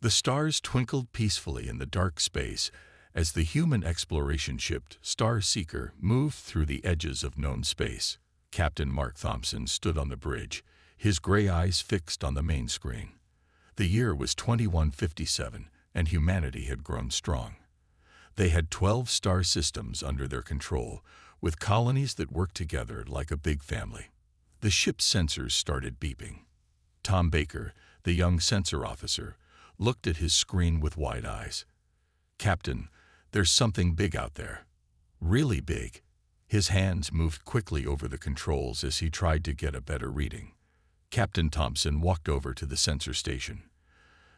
The stars twinkled peacefully in the dark space as the human exploration ship Star Seeker moved through the edges of known space. Captain Mark Thompson stood on the bridge, his gray eyes fixed on the main screen. The year was 2157, and humanity had grown strong. They had 12 star systems under their control, with colonies that worked together like a big family. The ship's sensors started beeping. Tom Baker, the young sensor officer, looked at his screen with wide eyes. "Captain, there's something big out there. Really big." His hands moved quickly over the controls as he tried to get a better reading. Captain Thompson walked over to the sensor station.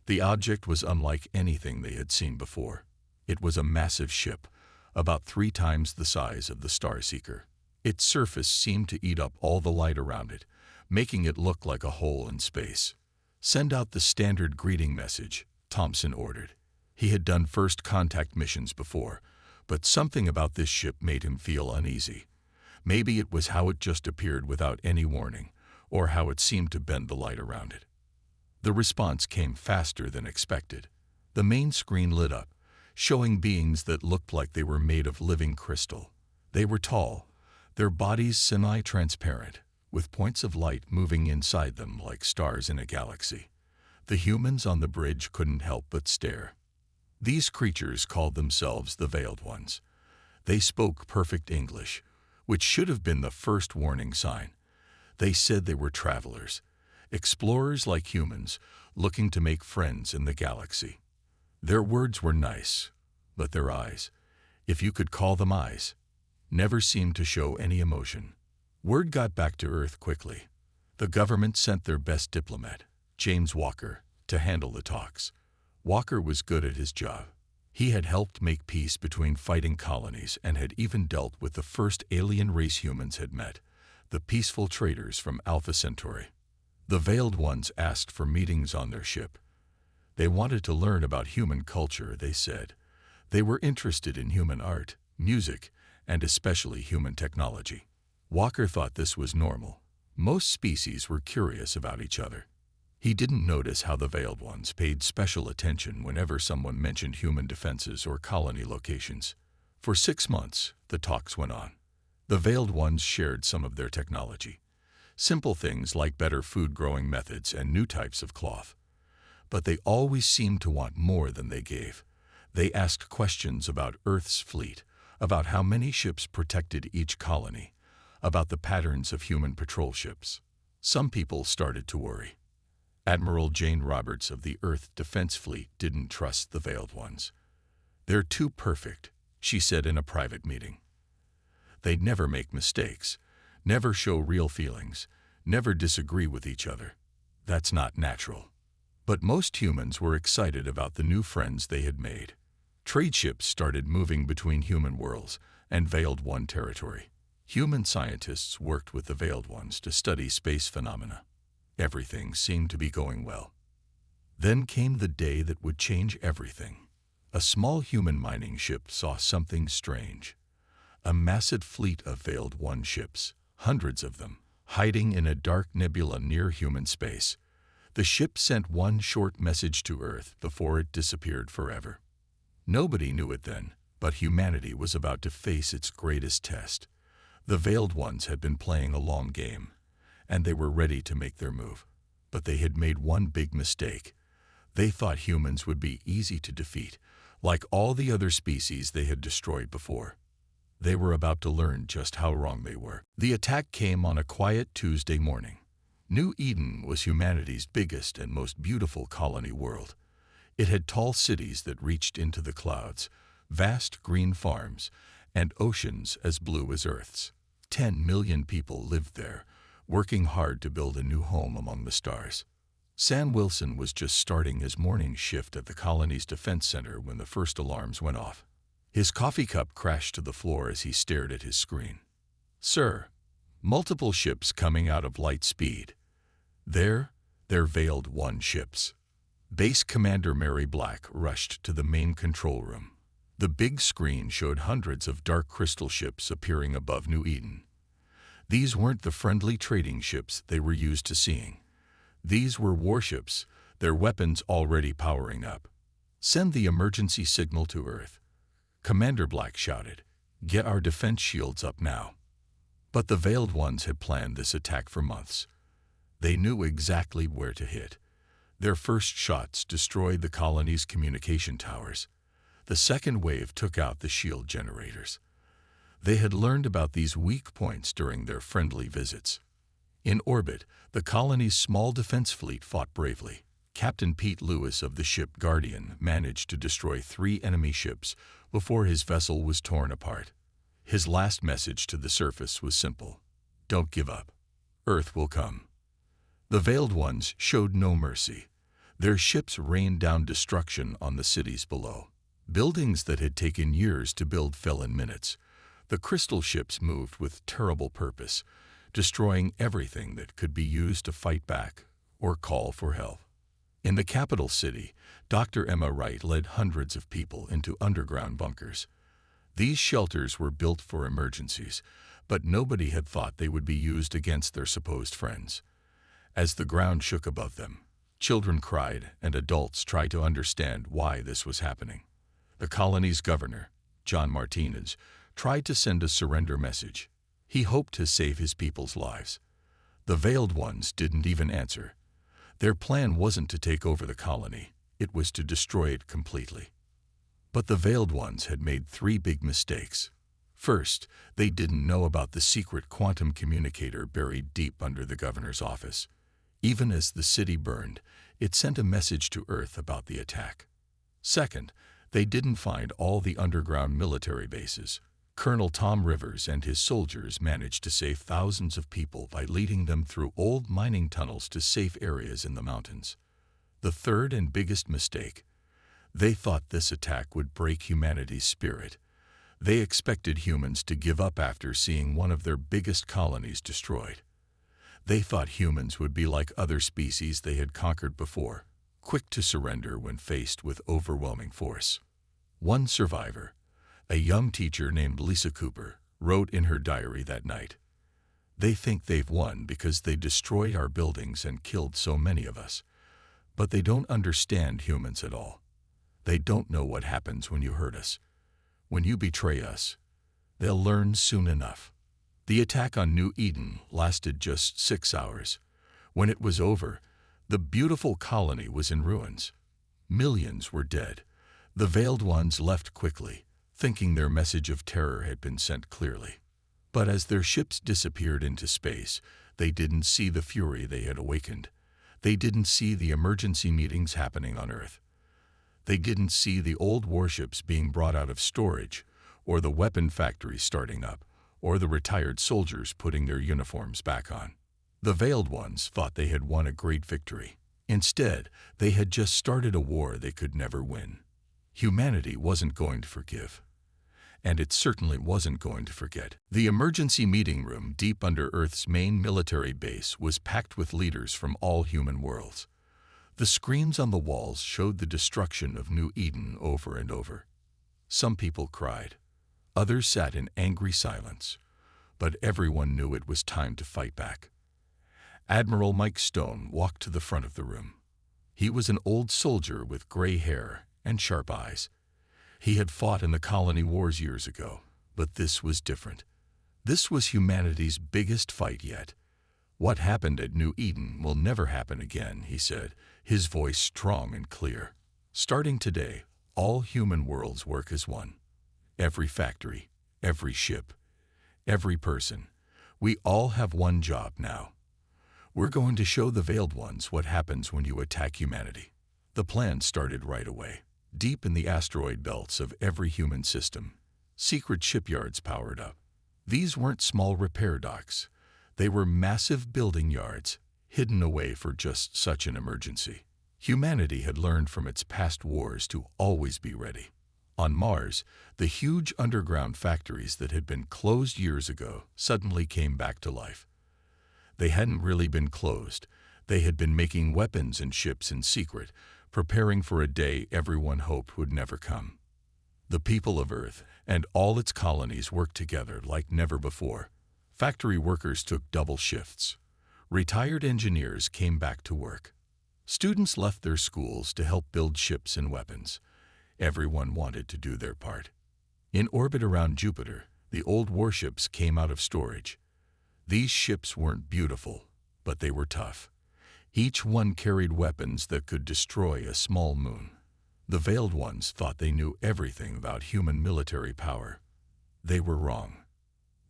The object was unlike anything they had seen before. It was a massive ship, about 3 times the size of the Star Seeker. Its surface seemed to eat up all the light around it, making it look like a hole in space. "Send out the standard greeting message," Thompson ordered. He had done first contact missions before, but something about this ship made him feel uneasy. Maybe it was how it just appeared without any warning, or how it seemed to bend the light around it. The response came faster than expected. The main screen lit up, showing beings that looked like they were made of living crystal. They were tall, their bodies semi-transparent, with points of light moving inside them like stars in a galaxy. The humans on the bridge couldn't help but stare. These creatures called themselves the Veiled Ones. They spoke perfect English, which should have been the first warning sign. They said they were travelers, explorers like humans, looking to make friends in the galaxy. Their words were nice, but their eyes, if you could call them eyes, never seemed to show any emotion. Word got back to Earth quickly. The government sent their best diplomat, James Walker, to handle the talks. Walker was good at his job. He had helped make peace between fighting colonies and had even dealt with the first alien race humans had met, the peaceful traders from Alpha Centauri. The Veiled Ones asked for meetings on their ship. They wanted to learn about human culture, they said. They were interested in human art, music, and especially human technology. Walker thought this was normal. Most species were curious about each other. He didn't notice how the Veiled Ones paid special attention whenever someone mentioned human defenses or colony locations. For 6 months, the talks went on. The Veiled Ones shared some of their technology. Simple things like better food-growing methods and new types of cloth. But they always seemed to want more than they gave. They asked questions about Earth's fleet, about how many ships protected each colony, about the patterns of human patrol ships. Some people started to worry. Admiral Jane Roberts of the Earth Defense Fleet didn't trust the Veiled Ones. "They're too perfect," she said in a private meeting. "They'd never make mistakes, never show real feelings, never disagree with each other. That's not natural." But most humans were excited about the new friends they had made. Trade ships started moving between human worlds and Veiled One territory. Human scientists worked with the Veiled Ones to study space phenomena. Everything seemed to be going well. Then came the day that would change everything. A small human mining ship saw something strange. A massive fleet of Veiled One ships, hundreds of them, hiding in a dark nebula near human space. The ship sent one short message to Earth before it disappeared forever. Nobody knew it then, but humanity was about to face its greatest test. The Veiled Ones had been playing a long game, and they were ready to make their move. But they had made one big mistake. They thought humans would be easy to defeat, like all the other species they had destroyed before. They were about to learn just how wrong they were. The attack came on a quiet Tuesday morning. New Eden was humanity's biggest and most beautiful colony world. It had tall cities that reached into the clouds, vast green farms, and oceans as blue as Earth's. 10 million people lived there, working hard to build a new home among the stars. Sam Wilson was just starting his morning shift at the colony's defense center when the first alarms went off. His coffee cup crashed to the floor as he stared at his screen. "Sir, multiple ships coming out of light speed. They're Veiled One ships." Base Commander Mary Black rushed to the main control room. The big screen showed hundreds of dark crystal ships appearing above New Eden. These weren't the friendly trading ships they were used to seeing. These were warships, their weapons already powering up. "Send the emergency signal to Earth," Commander Black shouted. "Get our defense shields up now." But the Veiled Ones had planned this attack for months. They knew exactly where to hit. Their first shots destroyed the colony's communication towers. The second wave took out the shield generators. They had learned about these weak points during their friendly visits. In orbit, the colony's small defense fleet fought bravely. Captain Pete Lewis of the ship Guardian managed to destroy 3 enemy ships before his vessel was torn apart. His last message to the surface was simple: "Don't give up. Earth will come." The Veiled Ones showed no mercy. Their ships rained down destruction on the cities below. Buildings that had taken years to build fell in minutes. The crystal ships moved with terrible purpose, destroying everything that could be used to fight back or call for help. In the capital city, Dr. Emma Wright led hundreds of people into underground bunkers. These shelters were built for emergencies, but nobody had thought they would be used against their supposed friends. As the ground shook above them, children cried and adults tried to understand why this was happening. The colony's governor, John Martinez, tried to send a surrender message. He hoped to save his people's lives. The Veiled Ones didn't even answer. Their plan wasn't to take over the colony, it was to destroy it completely. But the Veiled Ones had made 3 big mistakes. First, they didn't know about the secret quantum communicator buried deep under the governor's office. Even as the city burned, it sent a message to Earth about the attack. Second, they didn't find all the underground military bases. Colonel Tom Rivers and his soldiers managed to save thousands of people by leading them through old mining tunnels to safe areas in the mountains. The third and biggest mistake: they thought this attack would break humanity's spirit. They expected humans to give up after seeing one of their biggest colonies destroyed. They thought humans would be like other species they had conquered before, quick to surrender when faced with overwhelming force. One survivor, a young teacher named Lisa Cooper, wrote in her diary that night, "They think they've won because they destroyed our buildings and killed so many of us. But they don't understand humans at all. They don't know what happens when you hurt us. When you betray us, they'll learn soon enough." The attack on New Eden lasted just 6 hours. When it was over, the beautiful colony was in ruins. Millions were dead. The Veiled Ones left quickly, thinking their message of terror had been sent clearly. But as their ships disappeared into space, they didn't see the fury they had awakened. They didn't see the emergency meetings happening on Earth. They didn't see the old warships being brought out of storage, or the weapon factories starting up, or the retired soldiers putting their uniforms back on. The Veiled Ones thought they had won a great victory. Instead, they had just started a war they could never win. Humanity wasn't going to forgive. And it certainly wasn't going to forget. The emergency meeting room deep under Earth's main military base was packed with leaders from all human worlds. The screens on the walls showed the destruction of New Eden over and over. Some people cried. Others sat in angry silence. But everyone knew it was time to fight back. Admiral Mike Stone walked to the front of the room. He was an old soldier with gray hair and sharp eyes. He had fought in the colony wars years ago, but this was different. This was humanity's biggest fight yet. "What happened at New Eden will never happen again," he said, his voice strong and clear. "Starting today, all human worlds work as one. Every factory, every ship, every person. We all have one job now. We're going to show the Veiled Ones what happens when you attack humanity." The plan started right away. Deep in the asteroid belts of every human system, secret shipyards powered up. These weren't small repair docks. They were massive building yards, hidden away for just such an emergency. Humanity had learned from its past wars to always be ready. On Mars, the huge underground factories that had been closed years ago suddenly came back to life. They hadn't really been closed. They had been making weapons and ships in secret, preparing for a day everyone hoped would never come. The people of Earth and all its colonies worked together like never before. Factory workers took double shifts. Retired engineers came back to work. Students left their schools to help build ships and weapons. Everyone wanted to do their part. In orbit around Jupiter, the old warships came out of storage. These ships weren't beautiful, but they were tough. Each one carried weapons that could destroy a small moon. The Veiled Ones thought they knew everything about human military power. They were wrong.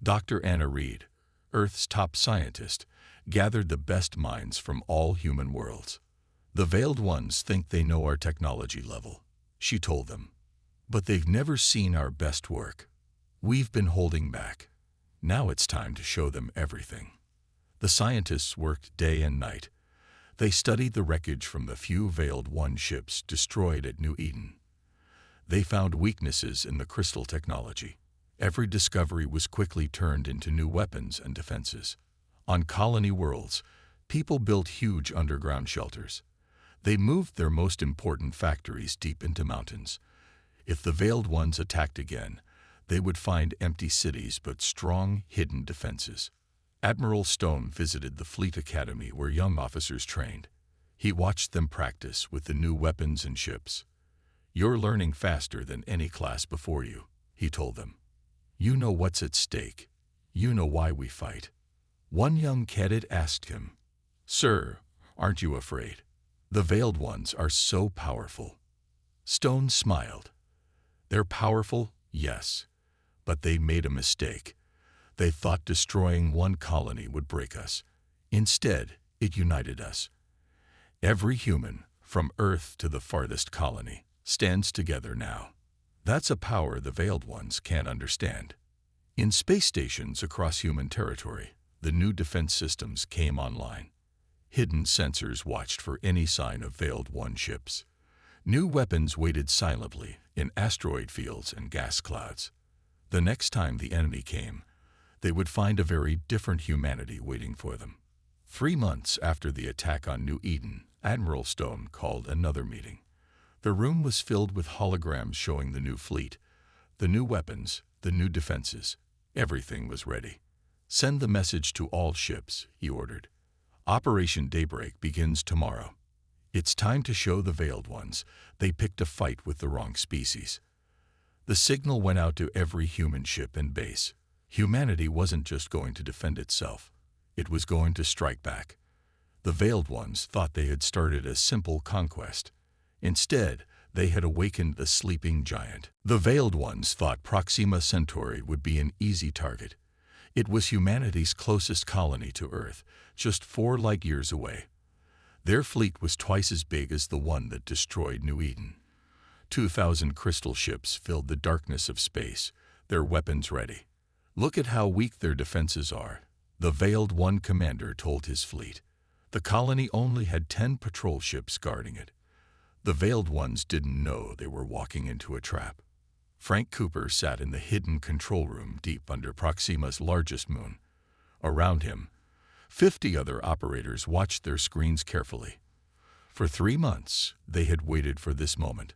Dr. Anna Reed, Earth's top scientist, gathered the best minds from all human worlds. The Veiled Ones think they know our technology level, she told them. But they've never seen our best work. We've been holding back. Now it's time to show them everything. The scientists worked day and night. They studied the wreckage from the few Veiled One ships destroyed at New Eden. They found weaknesses in the crystal technology. Every discovery was quickly turned into new weapons and defenses. On colony worlds, people built huge underground shelters. They moved their most important factories deep into mountains. If the Veiled Ones attacked again, they would find empty cities but strong, hidden defenses. Admiral Stone visited the Fleet Academy where young officers trained. He watched them practice with the new weapons and ships. "You're learning faster than any class before you," he told them. "You know what's at stake. You know why we fight." One young cadet asked him, "Sir, aren't you afraid? The Veiled Ones are so powerful." Stone smiled. "They're powerful, yes, but they made a mistake. They thought destroying one colony would break us. Instead, it united us. Every human, from Earth to the farthest colony, stands together now. That's a power the Veiled Ones can't understand." In space stations across human territory, the new defense systems came online. Hidden sensors watched for any sign of Veiled One ships. New weapons waited silently in asteroid fields and gas clouds. The next time the enemy came, they would find a very different humanity waiting for them. 3 months after the attack on New Eden, Admiral Stone called another meeting. The room was filled with holograms showing the new fleet, the new weapons, the new defenses. Everything was ready. "Send the message to all ships," he ordered. "Operation Daybreak begins tomorrow. It's time to show the Veiled Ones they picked a fight with the wrong species." The signal went out to every human ship and base. Humanity wasn't just going to defend itself. It was going to strike back. The Veiled Ones thought they had started a simple conquest. Instead, they had awakened the sleeping giant. The Veiled Ones thought Proxima Centauri would be an easy target. It was humanity's closest colony to Earth, just 4 light years away. Their fleet was twice as big as the one that destroyed New Eden. 2,000 crystal ships filled the darkness of space, their weapons ready. "Look at how weak their defenses are," the Veiled One commander told his fleet. The colony only had 10 patrol ships guarding it. The Veiled Ones didn't know they were walking into a trap. Frank Cooper sat in the hidden control room deep under Proxima's largest moon. Around him, 50 other operators watched their screens carefully. For 3 months, they had waited for this moment.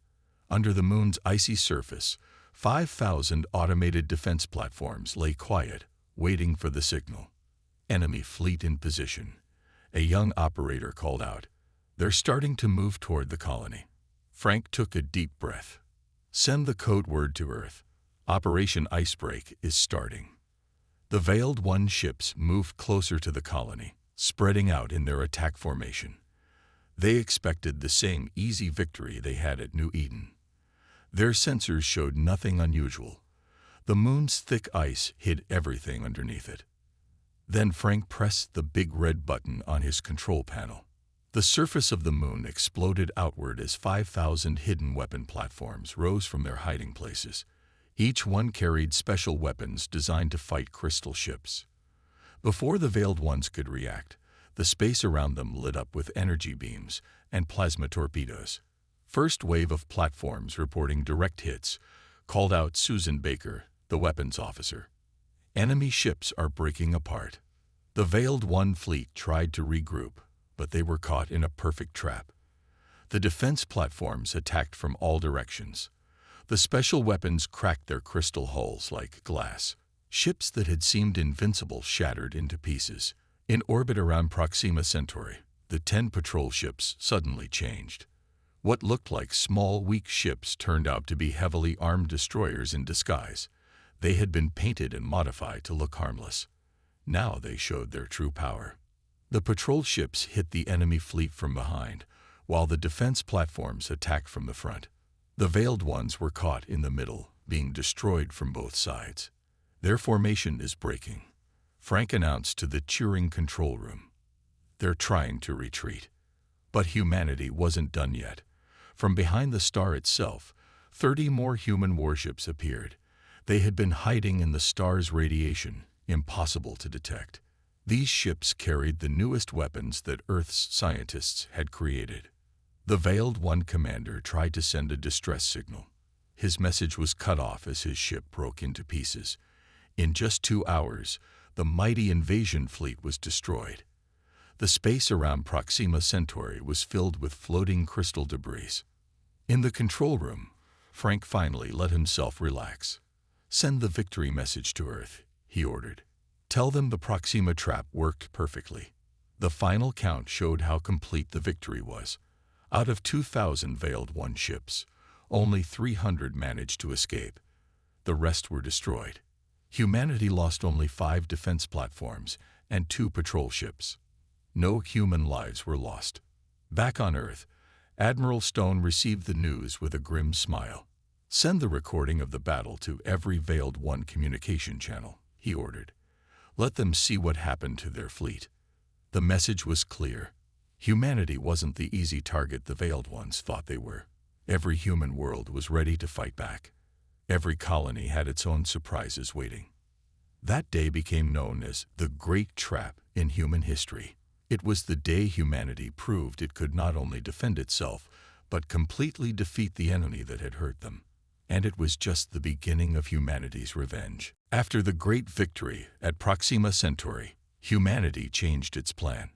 Under the moon's icy surface, 5,000 automated defense platforms lay quiet, waiting for the signal. "Enemy fleet in position," a young operator called out. "They're starting to move toward the colony." Frank took a deep breath. "Send the code word to Earth. Operation Icebreak is starting." The Veiled One ships moved closer to the colony, spreading out in their attack formation. They expected the same easy victory they had at New Eden. Their sensors showed nothing unusual. The moon's thick ice hid everything underneath it. Then Frank pressed the big red button on his control panel. The surface of the moon exploded outward as 5,000 hidden weapon platforms rose from their hiding places. Each one carried special weapons designed to fight crystal ships. Before the Veiled Ones could react, the space around them lit up with energy beams and plasma torpedoes. First wave of platforms reporting direct hits called out Susan Baker, the weapons officer. "Enemy ships are breaking apart." The Veiled One fleet tried to regroup, but they were caught in a perfect trap. The defense platforms attacked from all directions. The special weapons cracked their crystal hulls like glass. Ships that had seemed invincible shattered into pieces. In orbit around Proxima Centauri, The 10 patrol ships suddenly changed. What looked like small, weak ships turned out to be heavily armed destroyers in disguise. They had been painted and modified to look harmless. Now they showed their true power. The patrol ships hit the enemy fleet from behind, while the defense platforms attacked from the front. The Veiled Ones were caught in the middle, being destroyed from both sides. Their formation is breaking, Frank announced to the cheering control room. They're trying to retreat. But humanity wasn't done yet. From behind the star itself, 30 more human warships appeared. They had been hiding in the star's radiation, impossible to detect. These ships carried the newest weapons that Earth's scientists had created. The Veiled One commander tried to send a distress signal. His message was cut off as his ship broke into pieces. In just 2 hours, the mighty invasion fleet was destroyed. The space around Proxima Centauri was filled with floating crystal debris. In the control room, Frank finally let himself relax. "Send the victory message to Earth," he ordered. "Tell them the Proxima trap worked perfectly." The final count showed how complete the victory was. Out of 2,000 Veiled One ships, only 300 managed to escape. The rest were destroyed. Humanity lost only 5 defense platforms and 2 patrol ships. No human lives were lost. Back on Earth, Admiral Stone received the news with a grim smile. "Send the recording of the battle to every Veiled One communication channel," he ordered. "Let them see what happened to their fleet." The message was clear. Humanity wasn't the easy target the Veiled Ones thought they were. Every human world was ready to fight back. Every colony had its own surprises waiting. That day became known as the Great Trap in human history. It was the day humanity proved it could not only defend itself, but completely defeat the enemy that had hurt them. And it was just the beginning of humanity's revenge. After the great victory at Proxima Centauri, humanity changed its plan.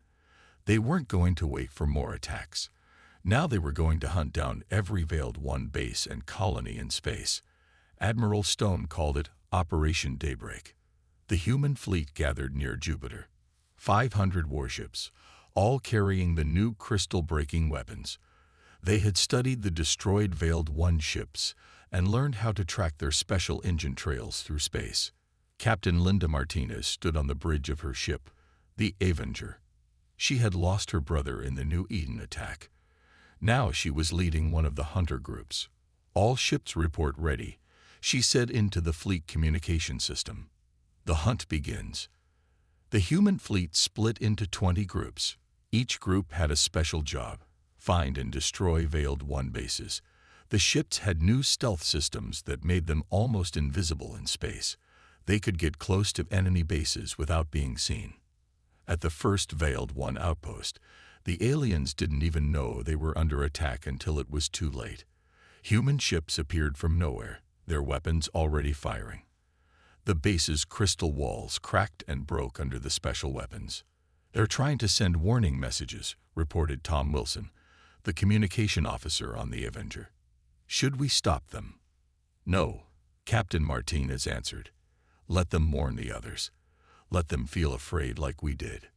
They weren't going to wait for more attacks. Now they were going to hunt down every Veiled One base and colony in space. Admiral Stone called it Operation Daybreak. The human fleet gathered near Jupiter. 500 warships, all carrying the new crystal-breaking weapons. They had studied the destroyed Veiled One ships and learned how to track their special engine trails through space. Captain Linda Martinez stood on the bridge of her ship, the Avenger. She had lost her brother in the New Eden attack. Now she was leading one of the hunter groups. "All ships report ready," she said into the fleet communication system. "The hunt begins." The human fleet split into 20 groups. Each group had a special job: find and destroy Veiled One bases. The ships had new stealth systems that made them almost invisible in space. They could get close to enemy bases without being seen. At the first Veiled One outpost, the aliens didn't even know they were under attack until it was too late. Human ships appeared from nowhere, their weapons already firing. The base's crystal walls cracked and broke under the special weapons. "They're trying to send warning messages," reported Tom Wilson, the communication officer on the Avenger. "Should we stop them?" "No," Captain Martinez answered. "Let them warn the others. Let them feel afraid like we did."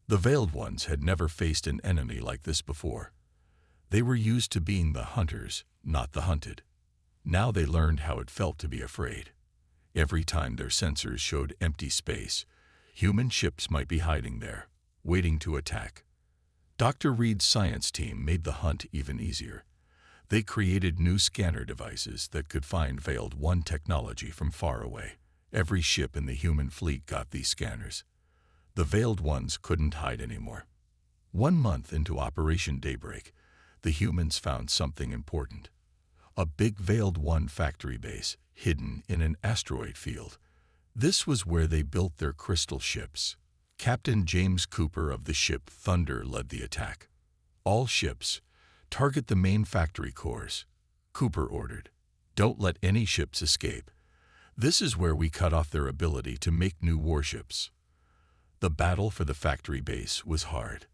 The Veiled Ones had never faced an enemy like this before. They were used to being the hunters, not the hunted. Now they learned how it felt to be afraid. Every time their sensors showed empty space, human ships might be hiding there, waiting to attack. Dr. Reed's science team made the hunt even easier. They created new scanner devices that could find Veiled One technology from far away. Every ship in the human fleet got these scanners. The Veiled Ones couldn't hide anymore. 1 month into Operation Daybreak, the humans found something important: a big Veiled One factory base hidden in an asteroid field. This was where they built their crystal ships. Captain James Cooper of the ship Thunder led the attack. "All ships, target the main factory cores," Cooper ordered. "Don't let any ships escape. This is where we cut off their ability to make new warships." The battle for the factory base was hard.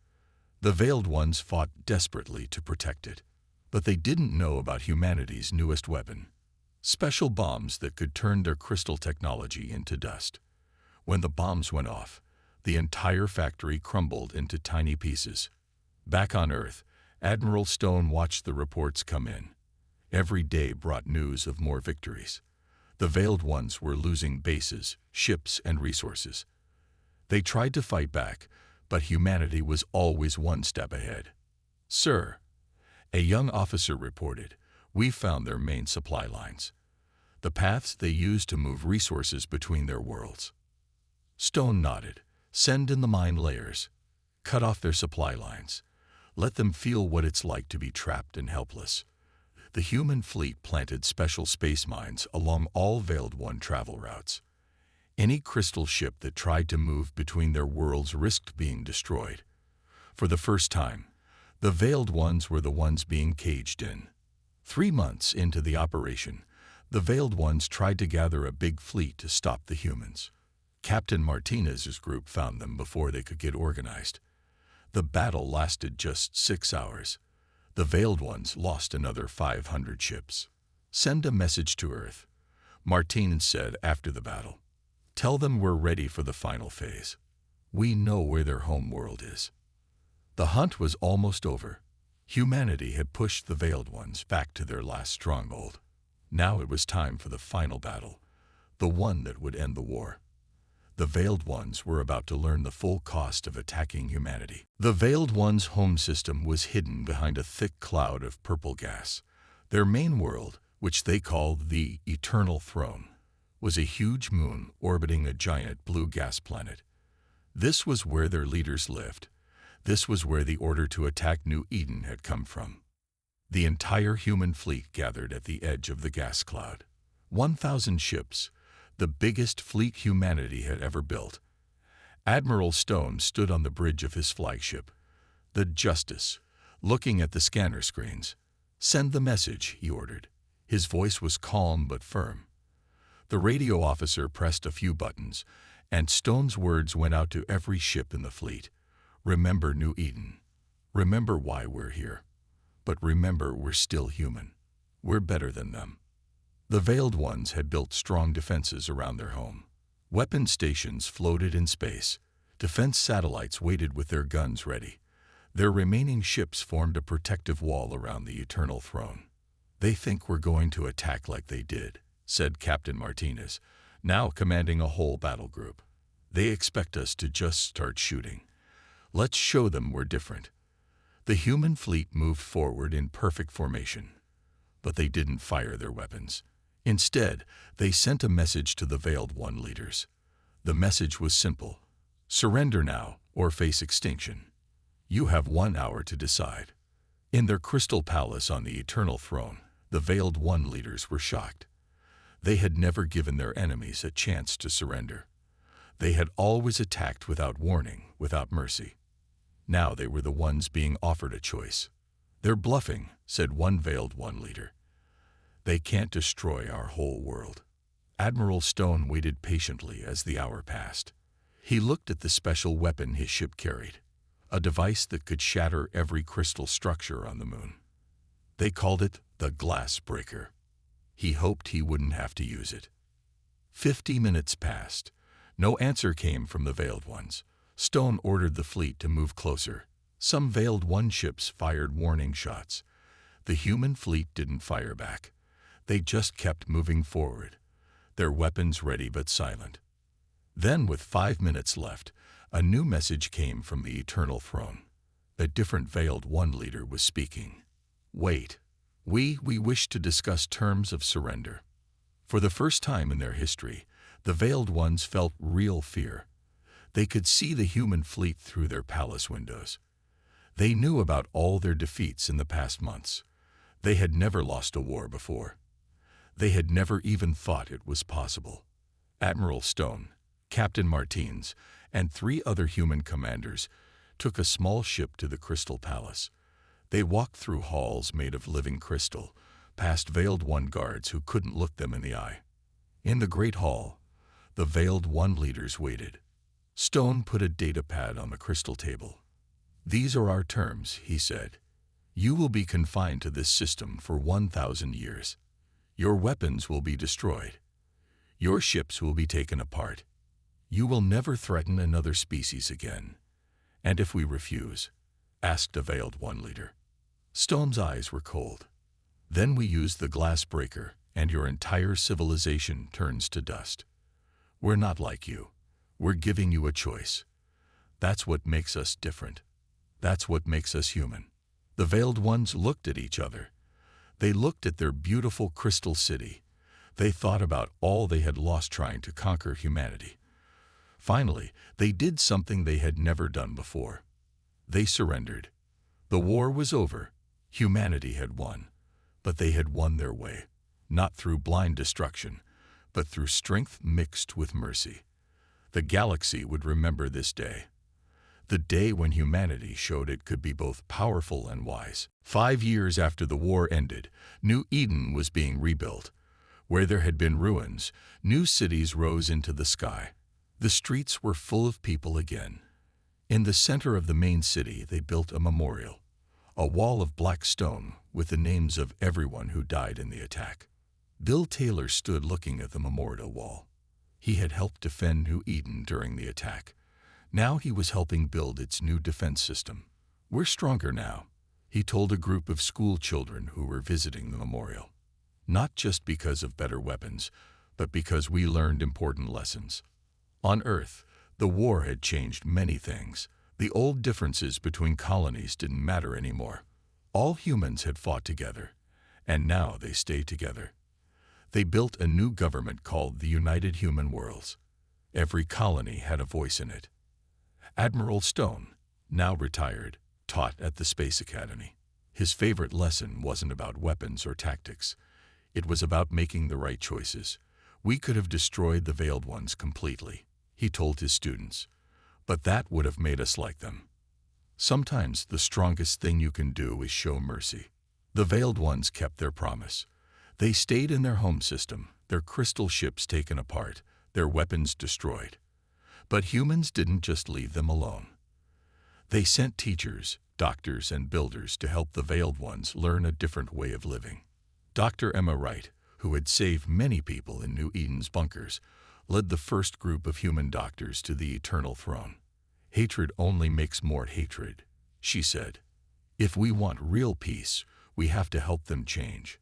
The Veiled Ones fought desperately to protect it. But they didn't know about humanity's newest weapon: special bombs that could turn their crystal technology into dust. When the bombs went off, the entire factory crumbled into tiny pieces. Back on Earth, Admiral Stone watched the reports come in. Every day brought news of more victories. The Veiled Ones were losing bases, ships, and resources. They tried to fight back, but humanity was always one step ahead. "Sir," a young officer reported, "we found their main supply lines. The paths they used to move resources between their worlds." Stone nodded. "Send in the mine layers. Cut off their supply lines. Let them feel what it's like to be trapped and helpless." The human fleet planted special space mines along all Veiled One travel routes. Any crystal ship that tried to move between their worlds risked being destroyed. For the first time, the Veiled Ones were the ones being caged in. 3 months into the operation, the Veiled Ones tried to gather a big fleet to stop the humans. Captain Martinez's group found them before they could get organized. The battle lasted just 6 hours. The Veiled Ones lost another 500 ships. "Send a message to Earth," Martinez said after the battle. "Tell them we're ready for the final phase. We know where their home world is." The hunt was almost over. Humanity had pushed the Veiled Ones back to their last stronghold. Now it was time for the final battle, the one that would end the war. The Veiled Ones were about to learn the full cost of attacking humanity. The Veiled Ones' home system was hidden behind a thick cloud of purple gas. Their main world, which they called the Eternal Throne, was a huge moon orbiting a giant blue gas planet. This was where their leaders lived. This was where the order to attack New Eden had come from. The entire human fleet gathered at the edge of the gas cloud. 1,000 ships, the biggest fleet humanity had ever built. Admiral Stone stood on the bridge of his flagship, the Justice, looking at the scanner screens. "Send the message," he ordered. His voice was calm but firm. The radio officer pressed a few buttons, and Stone's words went out to every ship in the fleet. "Remember New Eden. Remember why we're here. But remember we're still human. We're better than them." The Veiled Ones had built strong defenses around their home. Weapon stations floated in space. Defense satellites waited with their guns ready. Their remaining ships formed a protective wall around the Eternal Throne. "They think we're going to attack like they did," said Captain Martinez, now commanding a whole battle group. "They expect us to just start shooting. Let's show them we're different." The human fleet moved forward in perfect formation. But they didn't fire their weapons. Instead, they sent a message to the Veiled One leaders. The message was simple: surrender now or face extinction. You have 1 hour to decide. In their crystal palace on the Eternal Throne, the Veiled One leaders were shocked. They had never given their enemies a chance to surrender. They had always attacked without warning, without mercy. Now they were the ones being offered a choice. "They're bluffing," said one Veiled One leader. "They can't destroy our whole world." Admiral Stone waited patiently as the hour passed. He looked at the special weapon his ship carried, a device that could shatter every crystal structure on the moon. They called it the Glass Breaker. He hoped he wouldn't have to use it. 50 minutes passed. No answer came from the Veiled Ones. Stone ordered the fleet to move closer. Some Veiled One ships fired warning shots. The human fleet didn't fire back. They just kept moving forward, their weapons ready but silent. Then, with 5 minutes left, a new message came from the Eternal Throne. A different Veiled One leader was speaking. "Wait. We wish to discuss terms of surrender." For the first time in their history, the Veiled Ones felt real fear. They could see the human fleet through their palace windows. They knew about all their defeats in the past months. They had never lost a war before. They had never even thought it was possible. Admiral Stone, Captain Martinez, and 3 other human commanders took a small ship to the Crystal Palace. They walked through halls made of living crystal, past Veiled One guards who couldn't look them in the eye. In the Great Hall, the Veiled One leaders waited. Stone put a data pad on the crystal table. "These are our terms," he said. "You will be confined to this system for 1,000 years. Your weapons will be destroyed. Your ships will be taken apart. You will never threaten another species again. And if we refuse, asked a Veiled One leader. Stone's eyes were cold. Then we use the glass breaker, and your entire civilization turns to dust. We're not like you. We're giving you a choice. That's what makes us different. That's what makes us human. The Veiled Ones looked at each other. They looked at their beautiful crystal city. They thought about all they had lost trying to conquer humanity. Finally, they did something they had never done before. They surrendered. The war was over. Humanity had won. But they had won their way, not through blind destruction, but through strength mixed with mercy. The galaxy would remember this day. The day when humanity showed it could be both powerful and wise. 5 years after the war ended, New Eden was being rebuilt. Where there had been ruins, new cities rose into the sky. The streets were full of people again. In the center of the main city, they built a memorial, a wall of black stone with the names of everyone who died in the attack. Bill Taylor stood looking at the memorial wall. He had helped defend New Eden during the attack. Now he was helping build its new defense system. "We're stronger now," he told a group of school children who were visiting the memorial. "Not just because of better weapons, but because we learned important lessons." On Earth, the war had changed many things. The old differences between colonies didn't matter anymore. All humans had fought together, and now they stayed together. They built a new government called the United Human Worlds. Every colony had a voice in it. Admiral Stone, now retired, taught at the Space Academy. His favorite lesson wasn't about weapons or tactics. It was about making the right choices. "We could have destroyed the Veiled Ones completely," he told his students, "but that would have made us like them. Sometimes the strongest thing you can do is show mercy." The Veiled Ones kept their promise. They stayed in their home system, their crystal ships taken apart, their weapons destroyed. But humans didn't just leave them alone. They sent teachers, doctors, and builders to help the Veiled Ones learn a different way of living. Dr. Emma Wright, who had saved many people in New Eden's bunkers, led the first group of human doctors to the eternal throne. "Hatred only makes more hatred," she said. "If we want real peace, we have to help them change."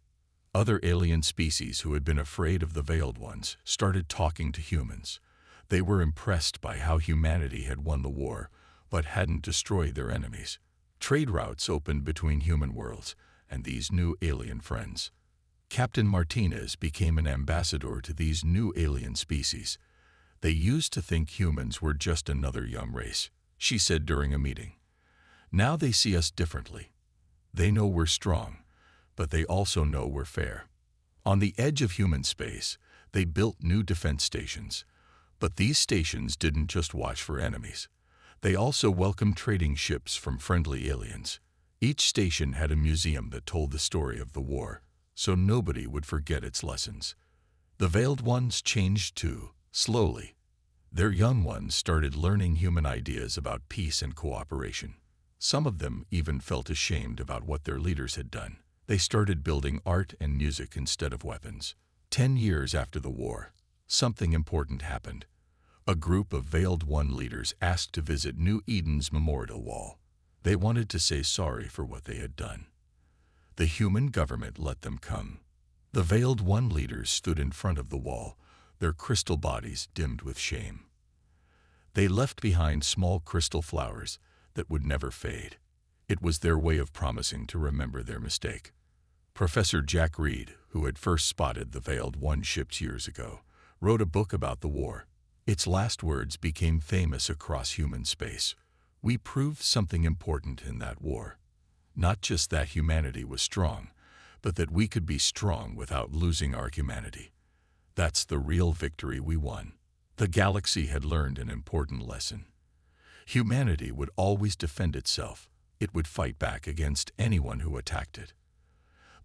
Other alien species who had been afraid of the Veiled Ones started talking to humans. They were impressed by how humanity had won the war, but hadn't destroyed their enemies. Trade routes opened between human worlds and these new alien friends. Captain Martinez became an ambassador to these new alien species. "They used to think humans were just another young race," she said during a meeting. "Now they see us differently. They know we're strong, but they also know we're fair." On the edge of human space, they built new defense stations. But these stations didn't just watch for enemies. They also welcomed trading ships from friendly aliens. Each station had a museum that told the story of the war, so nobody would forget its lessons. The Veiled Ones changed too, slowly. Their young ones started learning human ideas about peace and cooperation. Some of them even felt ashamed about what their leaders had done. They started building art and music instead of weapons. 10 years after the war, something important happened. A group of Veiled One leaders asked to visit New Eden's memorial wall. They wanted to say sorry for what they had done. The human government let them come. The Veiled One leaders stood in front of the wall, their crystal bodies dimmed with shame. They left behind small crystal flowers that would never fade. It was their way of promising to remember their mistake. Professor Jack Reed, who had first spotted the Veiled One ships years ago, wrote a book about the war. Its last words became famous across human space. "We proved something important in that war. Not just that humanity was strong, but that we could be strong without losing our humanity. That's the real victory we won." The galaxy had learned an important lesson. Humanity would always defend itself. It would fight back against anyone who attacked it.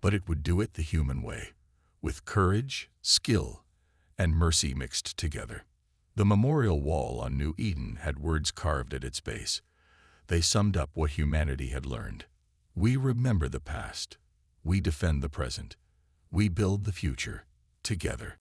But it would do it the human way, with courage, skill, and mercy mixed together. The memorial wall on New Eden had words carved at its base. They summed up what humanity had learned. "We remember the past. We defend the present. We build the future together."